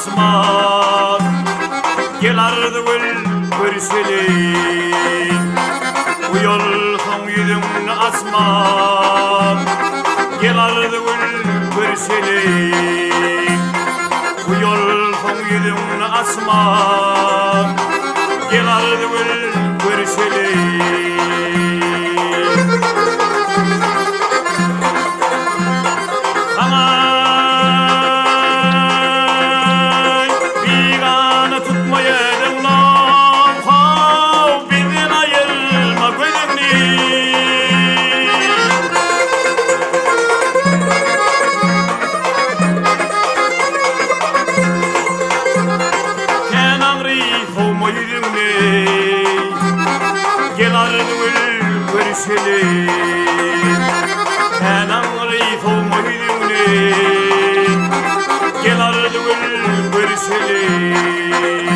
asman gel ardıgül görüşelim bu yol son yüzünü asman gel ardıgül görüşelim bu yol son yüzünü asman gel ardıgül görüşelim gel ardıgül görüşelim sen anlayıp olma yüzüne gel ardıgül görüşelim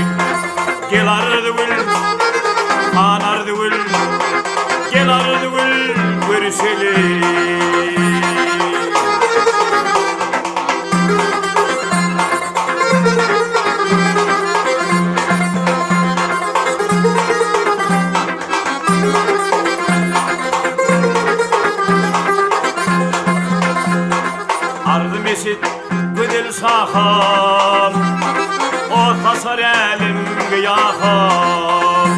gel ardıgül han ardıgül gel ardıgül görüşelim Meşit güdül saham o tasar elim gıyaham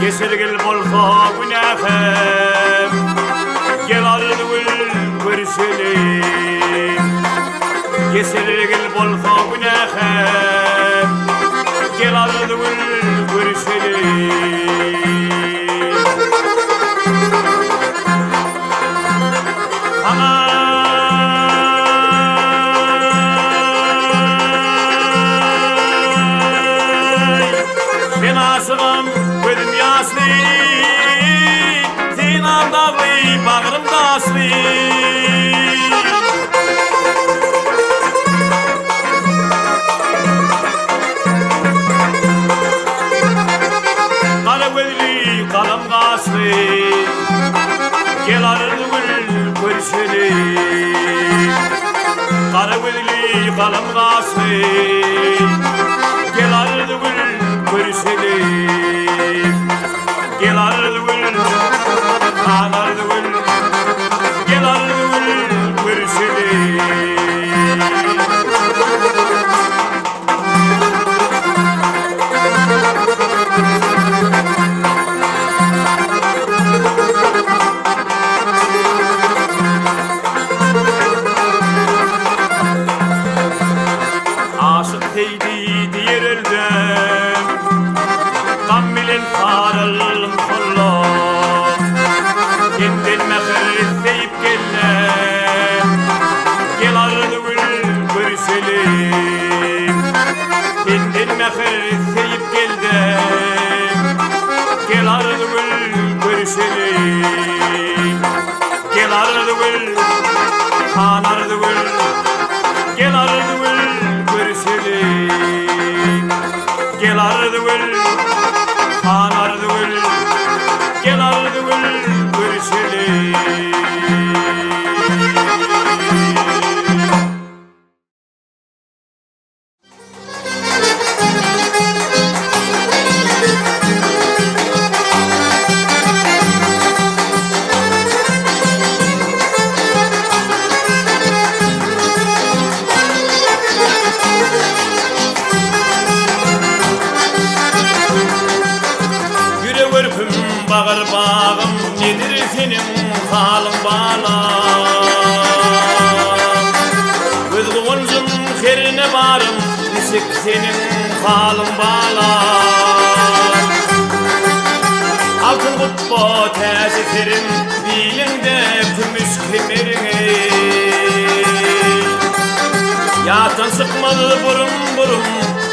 Kesirgil bolha günahım gel ardıgül görüşelim Kesirgil bolha günahım gel ardıgül görüşelim Asığım gözüm yaşlı Zinam dağlı bağrım taşlı Kara gözlü kalım kaşlı gel ardıgül görüşelim Kara gözlü kalım kaşlı gel ardıgül görüşelim gel ardıgül han ardıgül gel ardıgül görüşelim aşık teydi diyer elden Kamilin faralım kullam Kendin mehir deyip gellem gel ardıgül görüşelim Kendin mehir deyip geldim gel ardıgül görüşelim gel ardıgül han ardıgül gel ardıgül görüşelim gel ardıgül han ardıgül gel ardıgül görüşelim Bağır bağım nedir senin halın bağlam Göz kılıncım herine varım Isık senin halın bağlam Altın kutbu tesirim Dilinde gümüş kemerini Yatan sıkmalı burun burun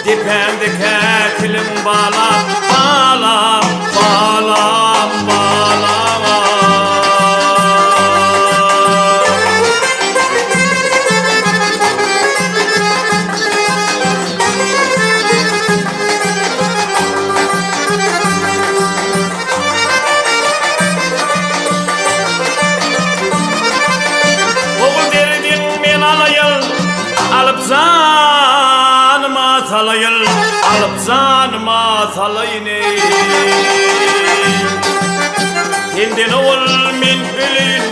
Dipendeki kilim bağlam Bağlam, bağlam, bağlam Oğul derdin men alayım Alıp zan Azrail alıp canıma salayını. Senden ol men ölün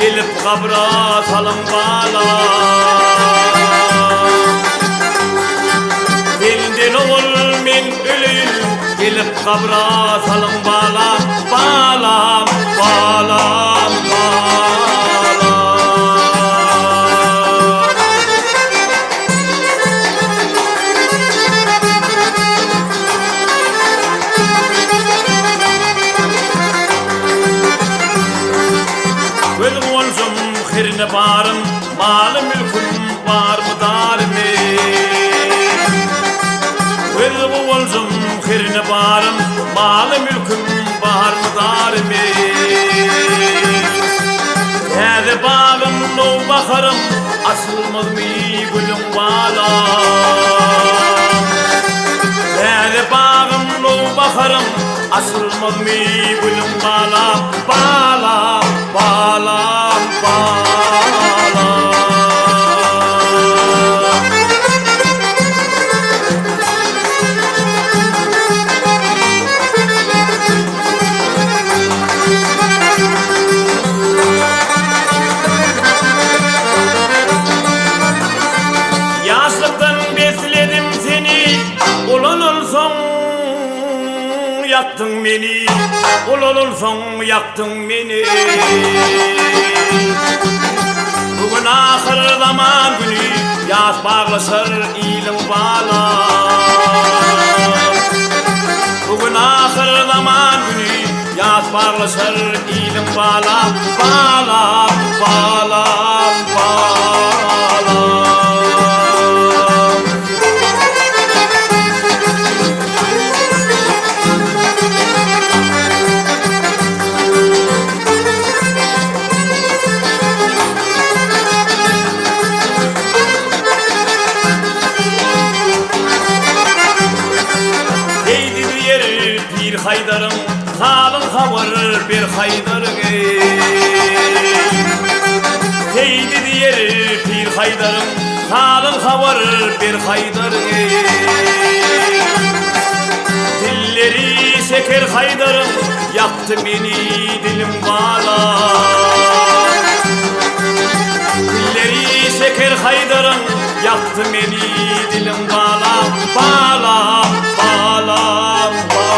gelip kabra salın bana. Senden ol men ölün gelip kabra salın balam, balam, balam, balam. Gözüm olsam xirine barım, malı mülküm var mı darime. Gözüm olsam xirine barım, malı mülküm var mı darime. Hede bağım no bakarım, asılmaz mı gülüm bala. Hede bağım no bakarım, asılmaz mı gülüm bala. Bala, bala, bala. Yaktın beni, olursun yaktın beni. Bugün ahir zaman günü, yaz bağlaşır ilim bana. Bugün ahir zaman günü, yaz bağlaşır ilim bana. Bana, bana, bana. Haydarım, halın havar bir haydarım. Heydi diyer bir haydarım, halın havar bir haydarım. Dilleri şeker haydarım, yaktı beni dilim bala. Dilleri şeker haydarım, yaktı beni dilim bala. Bala, bala, bala.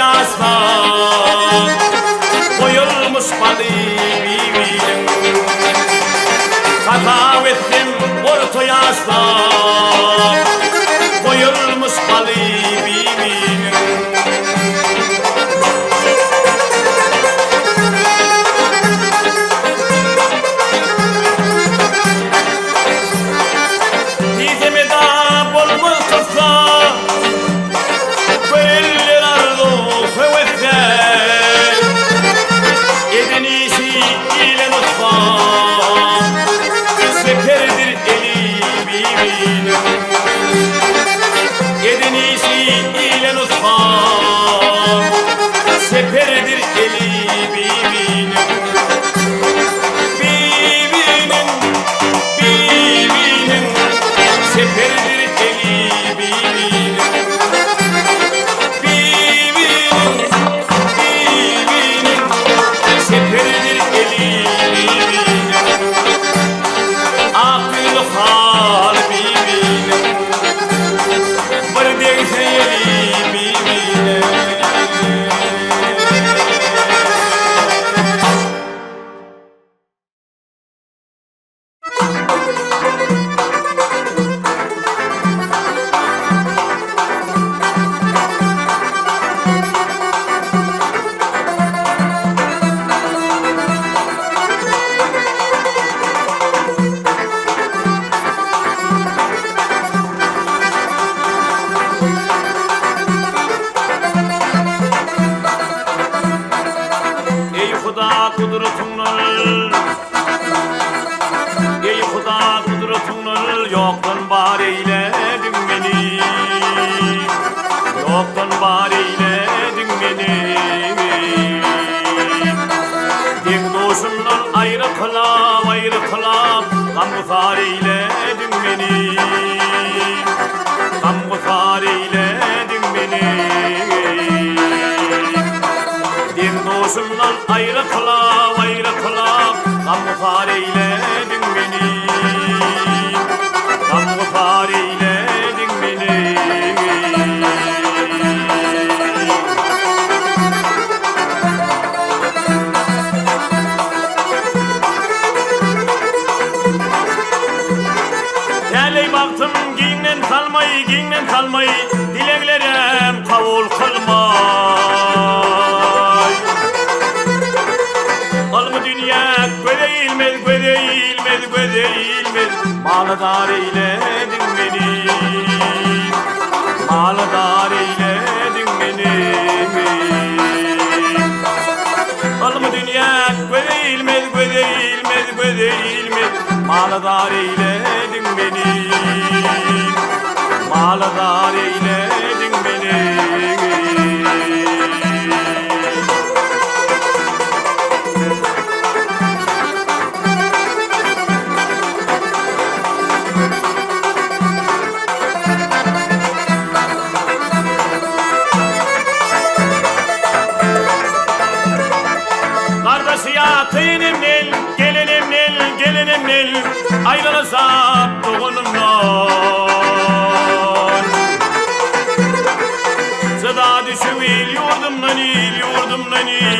yasla koyulmuş balı bibinin hata ettim orta yasla koyulmuş balı bibinin dizime da bolmaz kısa böyle ardo hevese edenisi ile mutfa seferdir eli bibinin edenisi ile mutfa seferdir eli bibinin bibinin seferdir eli bibinin bibinin seferdir eli bibinin akıl hal bibinin bir değse eli bibinin ey Huda kudretinle ey Huda kudretinle yoktan var eyledin beni yoktan var eyledin beni dik doşumdan ayrı kılam gamgıfar eyledin beni gamgıfar eyledin beni din doşumdan ayrı kılam gamgıfar eyledin beni gamgıfar eyledin beni Teley baktım giyinden kalmayı dileklerim kabul kılmay almı dünya gödeğilmez malıdar eyledin beni malıdar eyledin beni almı dünya gödeğilmez malıdar eyledin beni malıdar eyledin beni kardeşi yatıyım nel gelinim nel ayrılacak doğunumdan Zeda düşüm il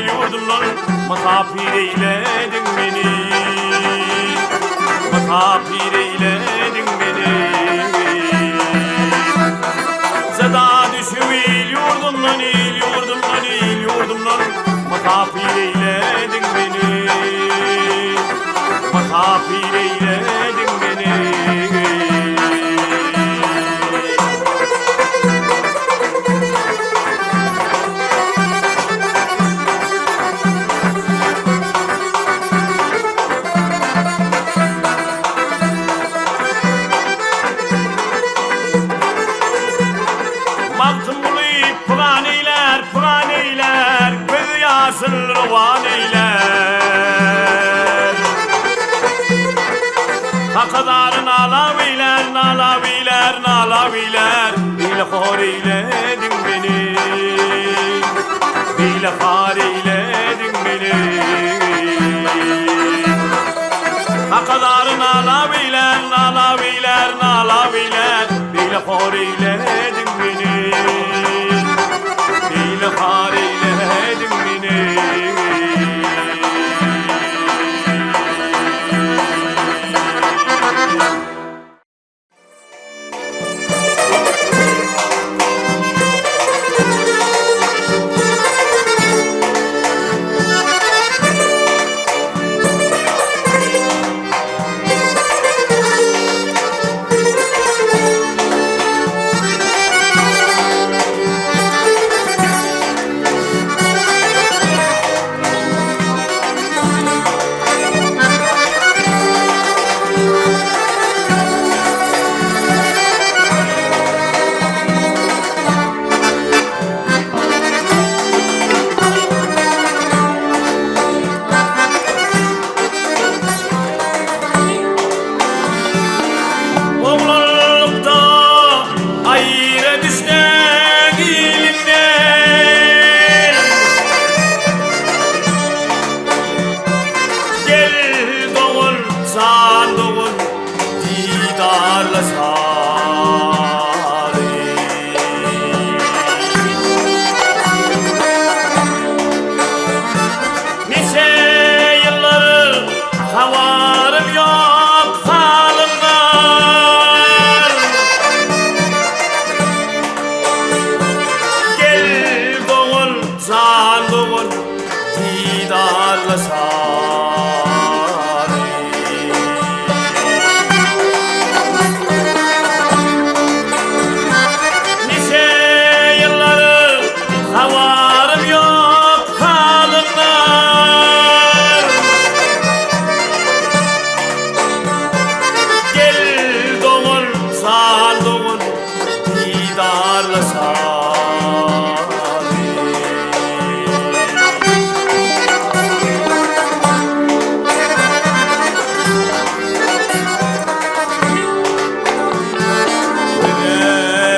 yurdumdan Matapir eyledin beni Matapir eyledin beni Zeda düşüm il yurdumdan Matapir eyledin beni Matapir eyledin beni Baktım bulayıp puraneyler Gözü yasıl rıvaneyler Hakadarın alaviler Bilhar eyledin beni Bilhar eyledin beni Hakadarın alaviler Bilhar eyledin beni Bilhar didarla sarı. Nice yılları havarım yok halımdan. Gel doğul can doğul didarla sarı. Nice yılları havarım yok halımdan. Gel doğul can doğul didarla sarı.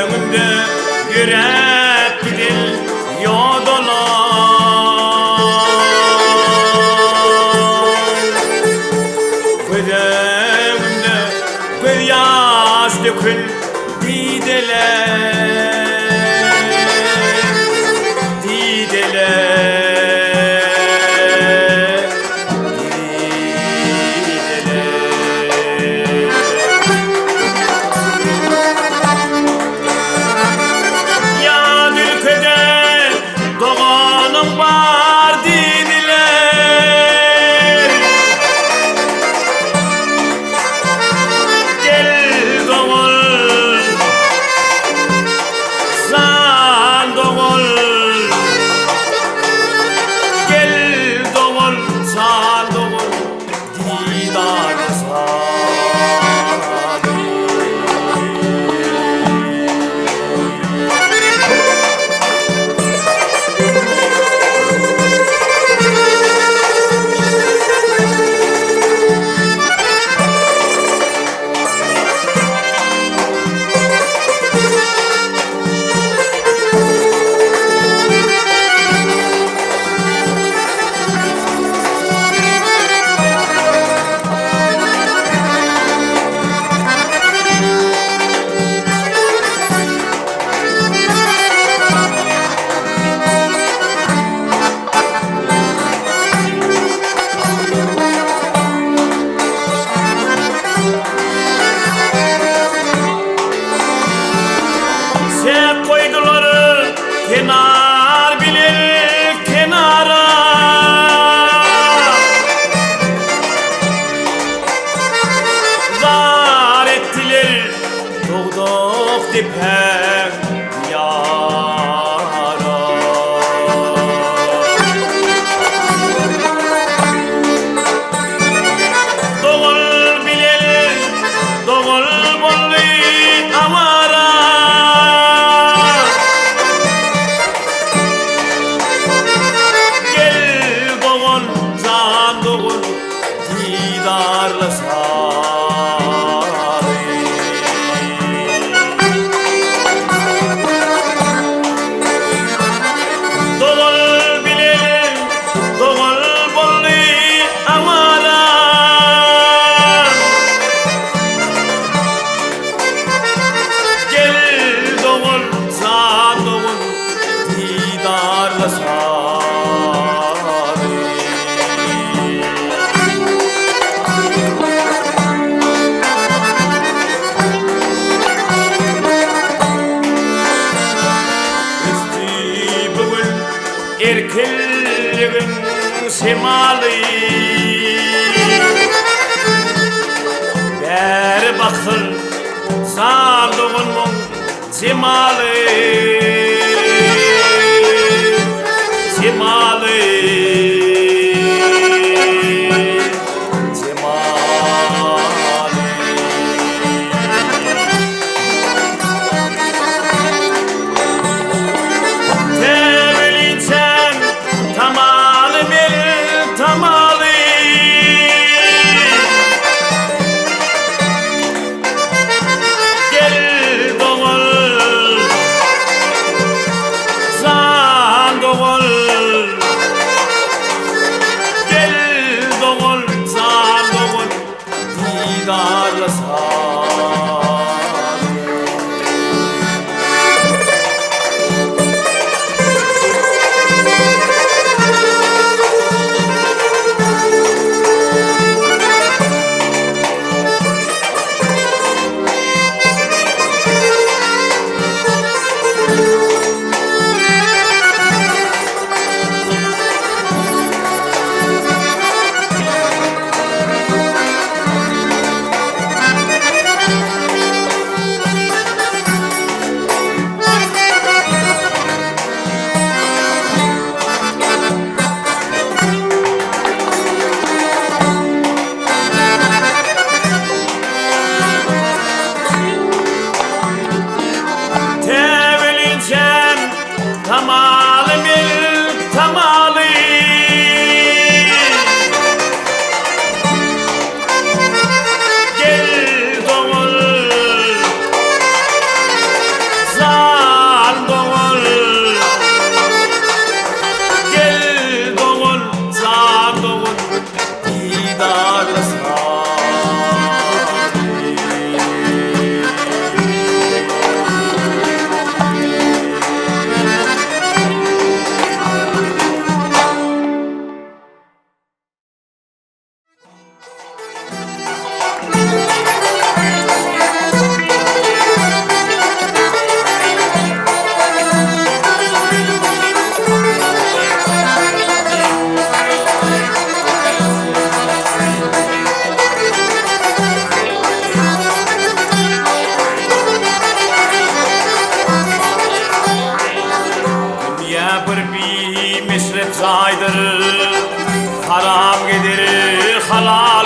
Önümde yürek gidil yodolar. Önümde bir yaş dökül dideler, dideler, dideler. Ya ülkede doğanım var dediler. Gel doğul, sen doğul. Gel doğul, sen doğul, didar sarı. Sen koydular kenar bilir kenara. Zar ettiler doğduk dipen yara. Doğul bilir doğul bollu avara. Gel doğul can doğul didarla sarı. Doğul bilir doğul bollu avara. Gel doğul can doğul didarla sarı. Üstü bugün erkilliğin semalı. Beri bakır sandığının semalı. Semalı, semalı. Tevelinsen tamalı bel tamalı. Gel doğul, san doğul. Gel doğul, san doğul, didarla sarı.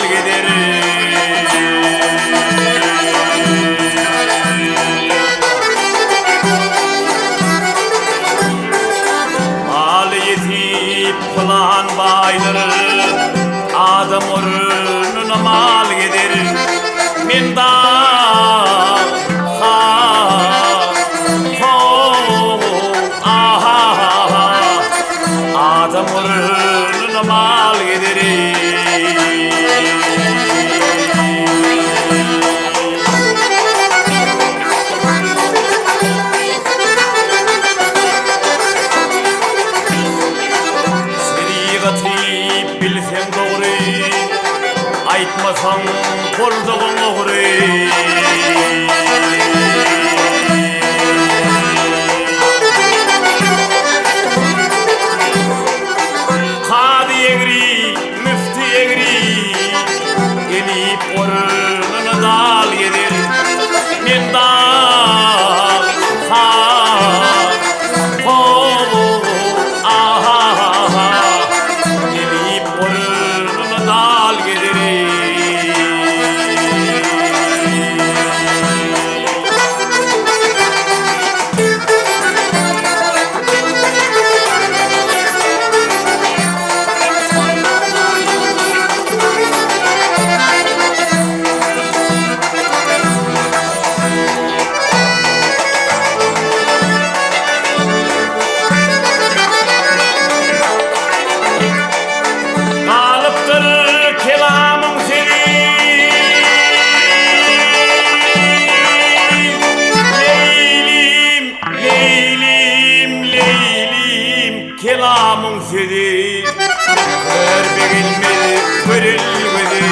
gider. Mal yetip kılan baydır, adam ornuna mal gider. Men da adam ornuna mal gider. Şeriatı bilsen doğru, aytmasan kolduğun oğru. Kadi egri, müftü egri, gelip ornuna dal gelir. Men dal, gelip ornuna dal gelir. Kalıptır kelamın senin, Leylim, Leylim, Leylim, kelamın senin. Görbe gelmedi, görülmedi.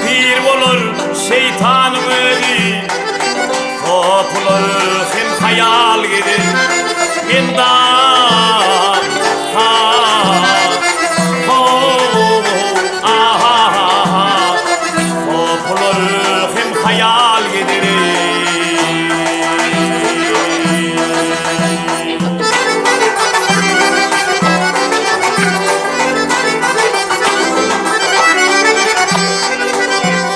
Bir olur şeytanın ödü, topları hem hayal gelir. Men da topları hem hayal gelir.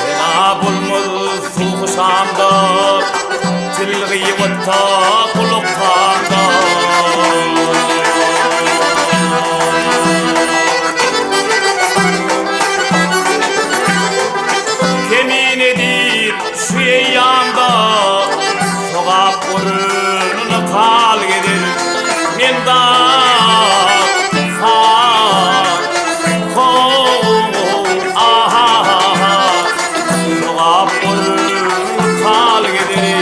Fena bulmaz sulhuşamda, tilgî vatta kuluktamda. Kemin edir şu eyyamda, sogap ornuna kal gelir. Men da sogap ornuna kal gelir.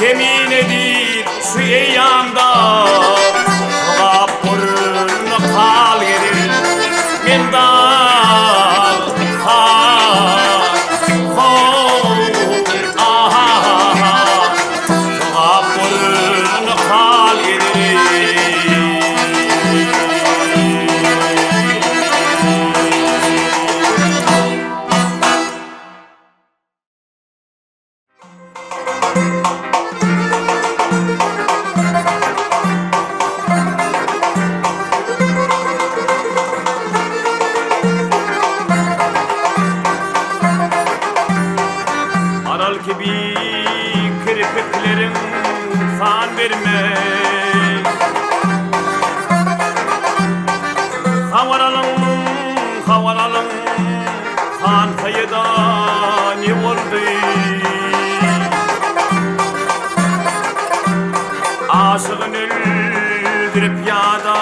Kemin edir şu eyyamda, sogap ornuna kal gelir. Men da sogap ornuna kal gelir. Aral gibi kirpiklerin san verme. Havaralım, havaralım, han kayıda ne oldu? Aşığın öldürüp yada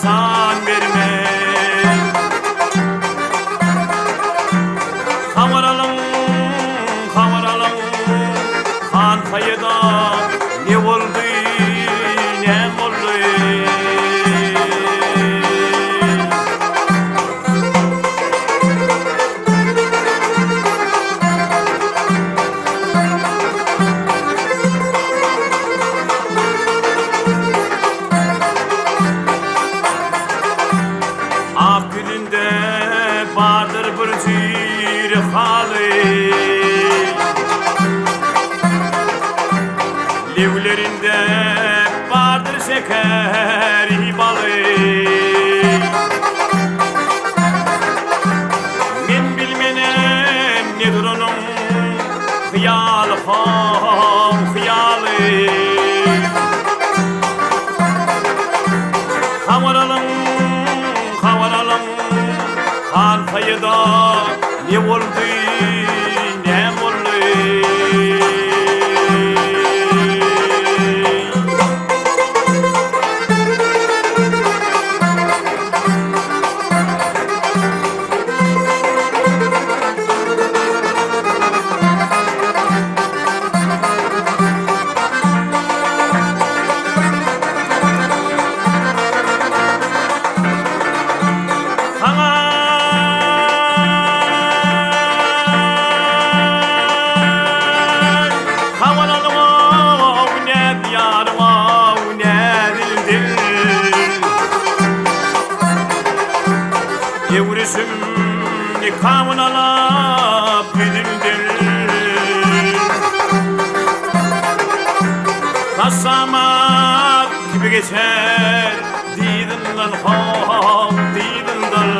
san verme. Havaralım, havaralım, han kayıda ne oldu, ne oldu? bardır bir jüri haly. Levlerinde bardır şekeri balı. Men bilmenem nedir onun hıyalı hıyalı. Kavaralım kan payıda ne oldu ne oldu. Evresim nikamın alap gidildir. Kasamat gibi geçer didinden hav didinden.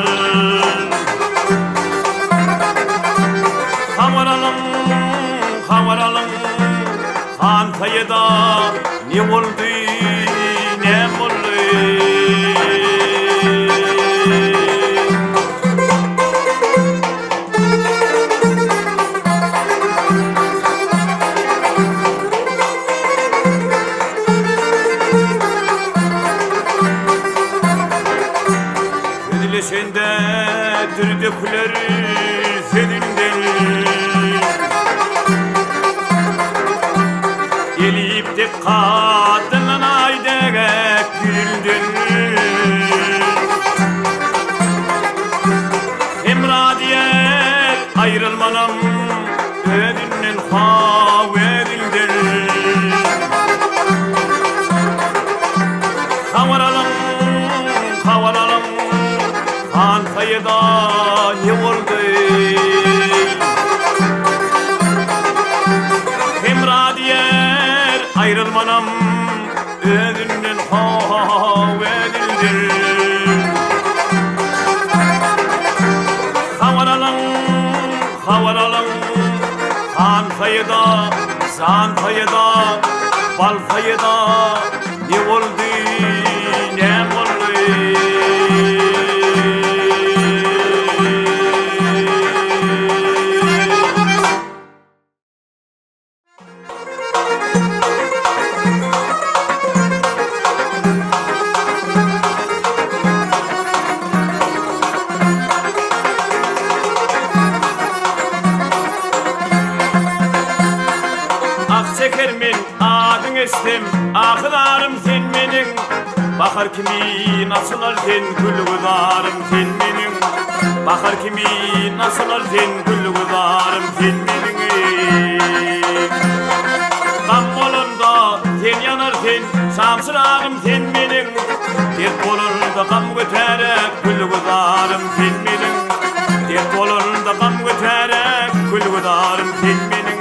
Kavaralım kan kayıda ne oldu ne oldu. Sende dürdükler senindir. Gelip dikkatinin aydek güldün. Emradiyer ayrılmanım ödünün hav edildir. Kavaralım kan kayıda ne oldu. Emradiyer ayrılmanam ödünün hav edildir. Kavaralım kan kayıda zan kayıda bal kayıda ne oldu ne oldu. Çekermen adın estem ahılarım sen menin. Bakar kimi nasılar sen gülgüdarım sen menin. Bakar kimi nasılar sen gülgüdarım sen menin. Gam bolunda sen yanar sen samsırağım sen menin. Dert bolunda gam göterek gülgüdarım sen menin. Dert bolunda gam göterek gülgüdarım sen menin.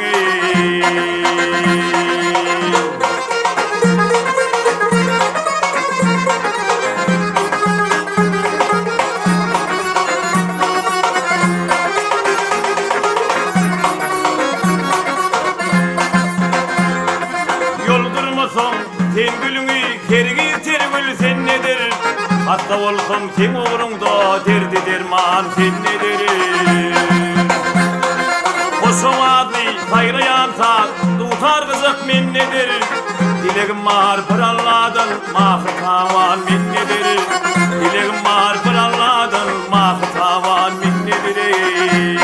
Sen gülünü geri getir gül sen nedir? Hasta olsam sen uğrunda derdi derman sen nedir? Koşum adlı sayrayansa tutar kızık men nedir? Dilegim var bir Allah'dan mahı tavan men nedir? Dilegim var bir Allah'dan mahı tavan men nedir?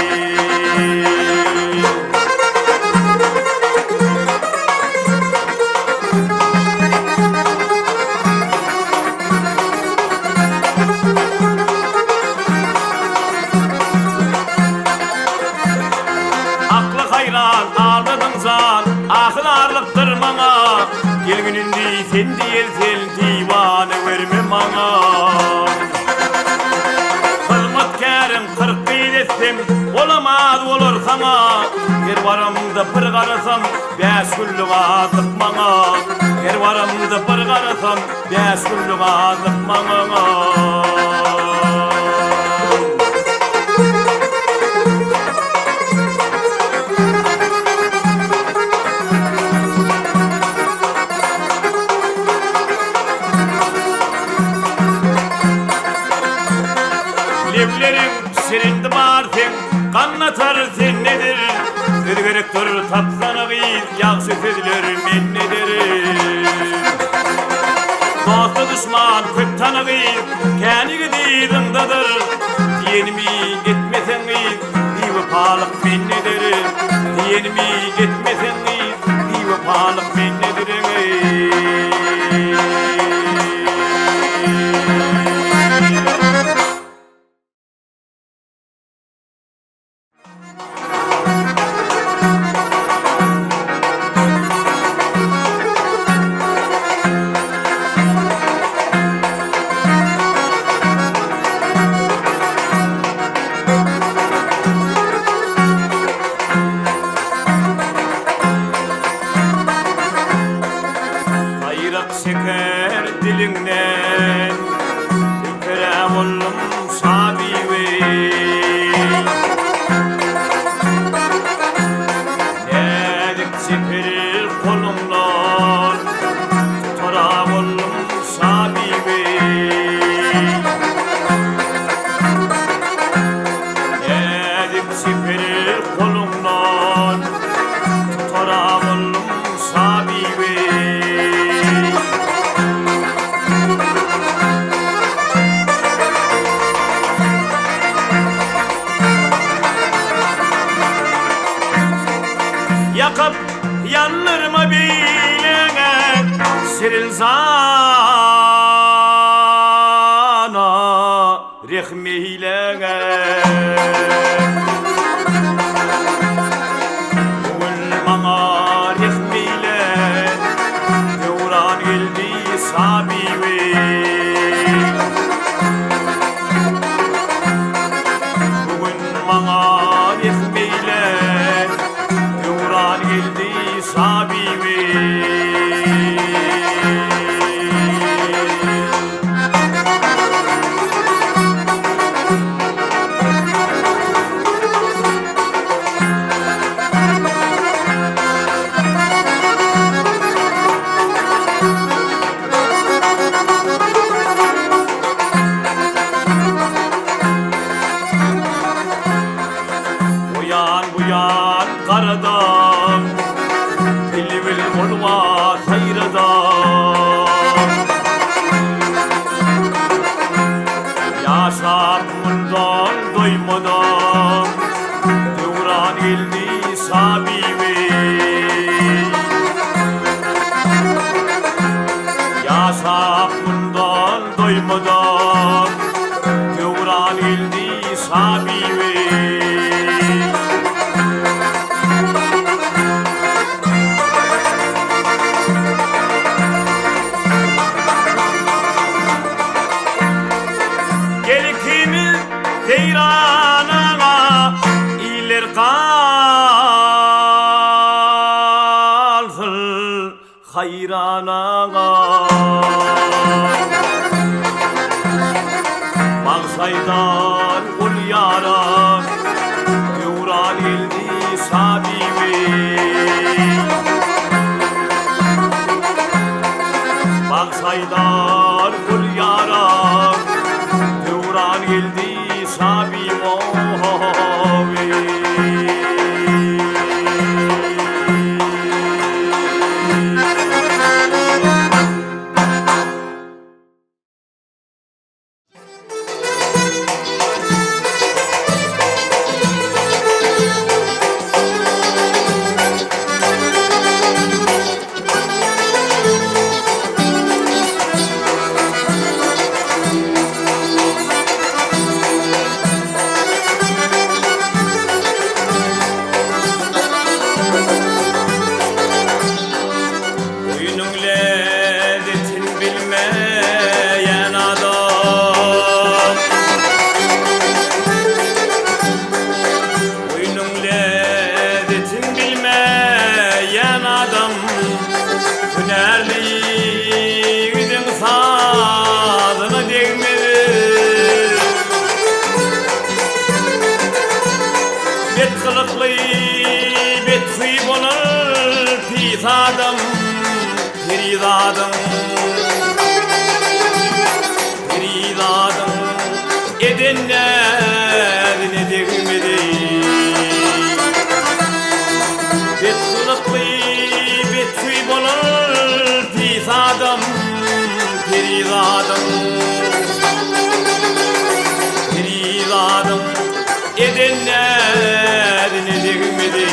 Ahlarlıktır bana gel gününde sen değilsen divanı verme bana. Hizmetkarın 40 desem olamaz olur sana. Kervarımda bir qarasam 5 günlük azık bana. Kervarımda bir qarasam 5 günlük azık bana. Levlerim sirindi barsen, kannatar sen nedir? Söz gerektir tapsana bir, yaxşı sözler men nederim? Dostu düşman köp tanıgıyım, känigi didindadır. Diyenimi etmeseniz, bir vefalık men nederim? Diyenimi etmeseniz, bir vefalık men nederim? Şeker dilinden Tükerem ollum sabibi Nedik seperir kolumdan Tutaram ollum sabibi Nedik seperir kolumdan Tutaram ollum sabibi Yakıp yanırma bilene Siril zana Rehmeylene Bugün bana rehmeyle Devran geldi sabibi Bugün bana rehmeyle Devran geldi sabibi Uyan buyan karadan Bilbil olmaz hayradan Yaşap bundan doymadan Devran geldi sabibi Yaşap bundan doymadan Devran geldi sabibi Gelikimiz seyranana iler kalsın hayranana Maksaydan ul yara Devran geldi sabibi Maksaydan ul yara Devran geldi sabibi edenler ne degmedi. Bet sılıklı bet tüy bolur pis adam periz adam. Periz adam edenler ne degmedi.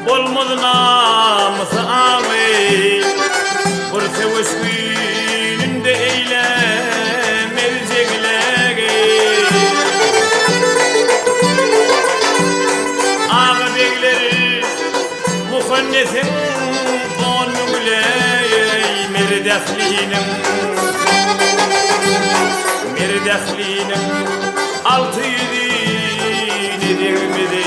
Olmaz namus ağabey, bir seviş gününde eylemeyecekleri. Ağabeyleri muhannesin gönlüyle merdehlinin altı yüzü nedirmedi.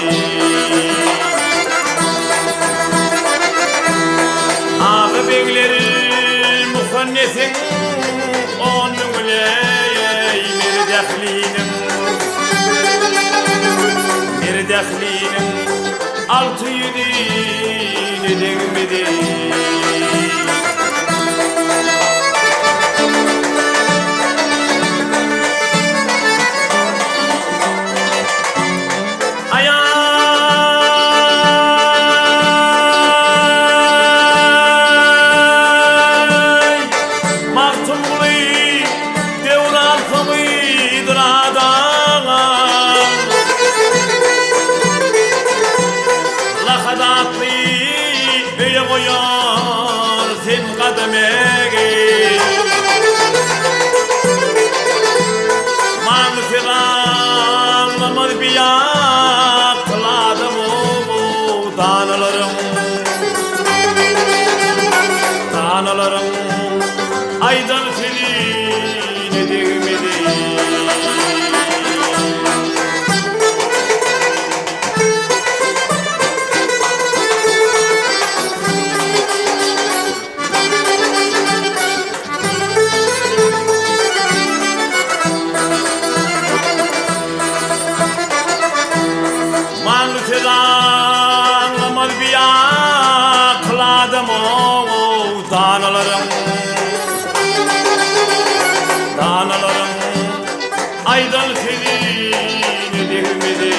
Ağabeyleri muhannesin gönlüyle merdehlinin altı yüzü nedirmedi. Danalarım aydan seline değmedi. Danalarım aydan seline değmedi.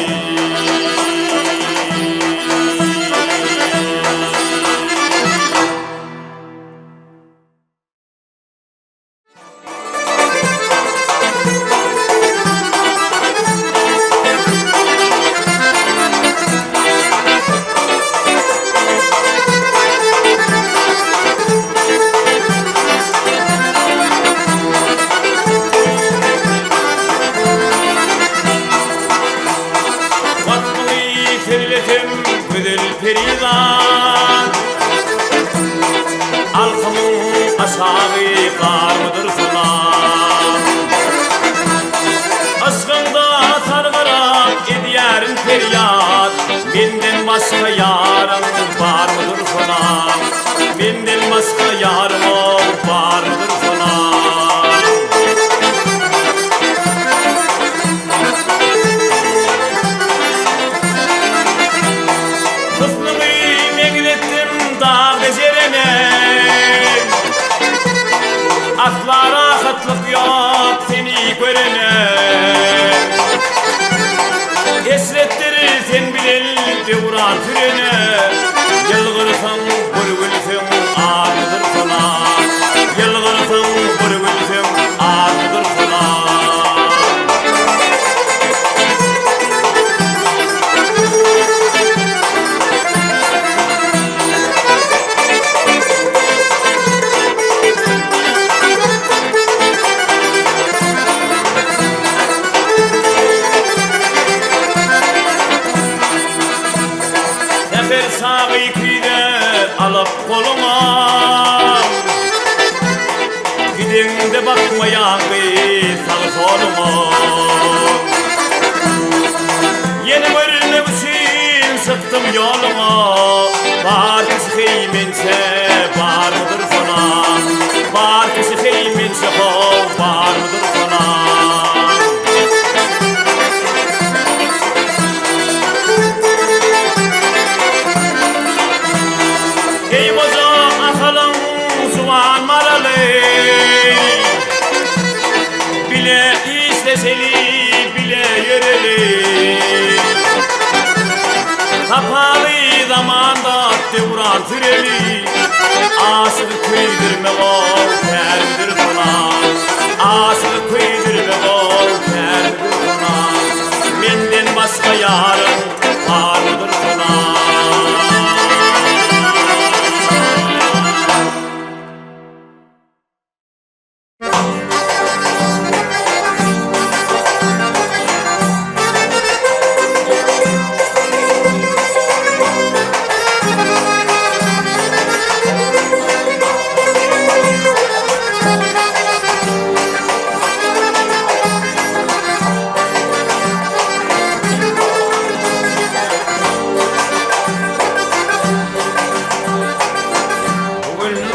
Perizan Alkımın aşağı kar mıdır falan? Aşkında sargırak ediyerin feryat, benden başka yarın var mıdır falan? Benden başka yarın var mıdır falan? Asla rahatlık yok seni görene. Esretleri sen bilel devran sürene. Yılgırsan bir gülsün ağrıdır sana. Yılgırsan bir gülsün ağrıdır sana. Sağı kıyde alıp koluma, gidin de bakmayan bir sağ soluma. Yeni görmek için sıktım yoluma. Var kişi kıymense var mıdır sana? Var kişi kıymense var mıdır sana? Bile isteseli, bile yöreli. Kapalı zamanda devran süreli. Aşık kıydırma ol, terbidir sana. Aşık kıydırma ol, terbidir sana. Menden başka yarın var mıdır sana?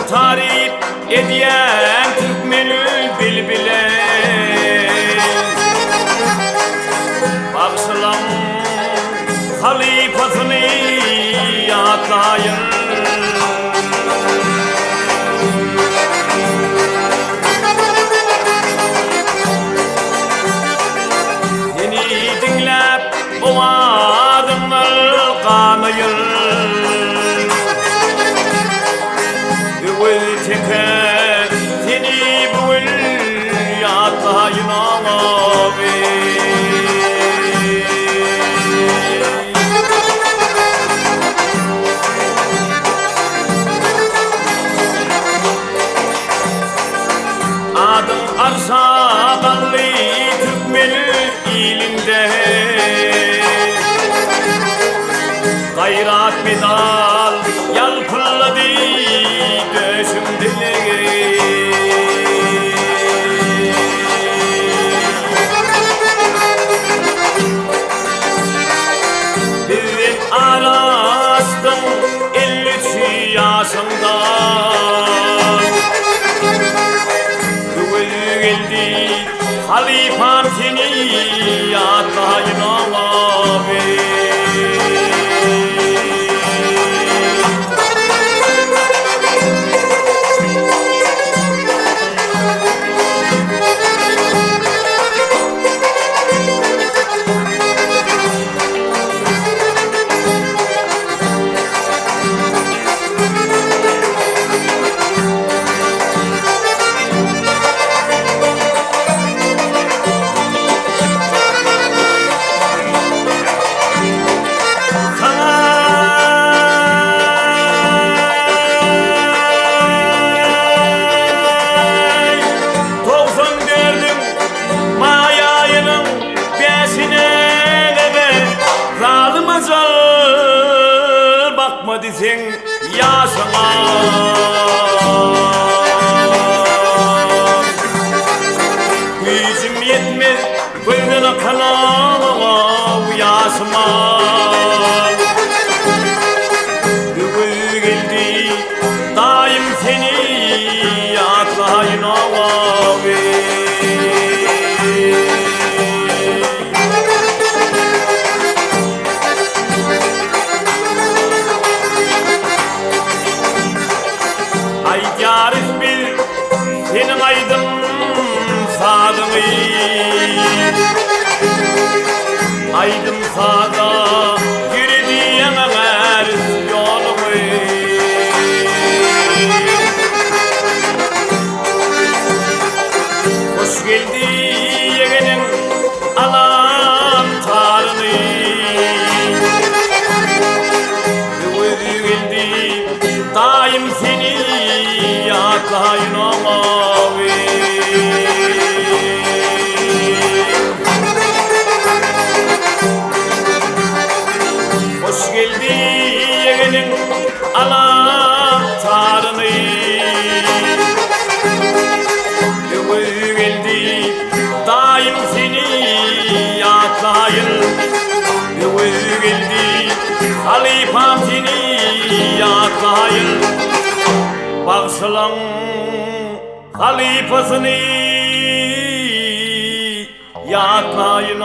Tarif ediyen Türkmenül bilbile. Baksalam halifasını atlayın. Seni dinlep o adımlar kanayın. Teker seni bugün yatayın ağabey. Adım Arsakallı Türkmenül ilinde. Gayrat medal yalpılladı döşümde. Bizim arastım 53 yaşında. Bugün geldi halifam seni atlayın ağabey. Dizin yaşama. Gücüm yetmez gözüne kanama yaşama. Bugün geldi daim seni atlayın ağabey. senin aydın sadını aydın sada yürüdüyen mers yolumu hoş geldi yeğenin alan tarını öyle geldi daim seni yatlayın amavi hoş geldi yeğenin alan tarını öyle geldi daim seni yatlayın öyle geldi halifam seni yatlayın bağışlan halifasını yatlayın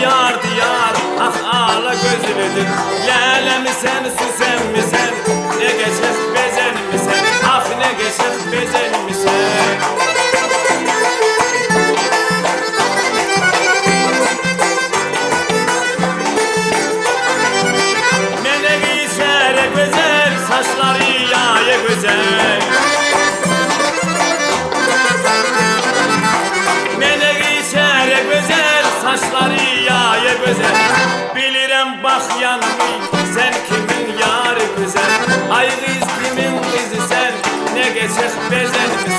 diyar diyar ah ağla gözlüdür lale mi sen süsen mi sen ne geçer bezen mi sen ah ne geçer bezen mi sen mene giyser güzel saçları yağya güzel mene giyser güzel saçları yağya güzel bilirem bak yanımı sen kimin yarı güzel ay kız kimin kızı sen ne geçer bezen mi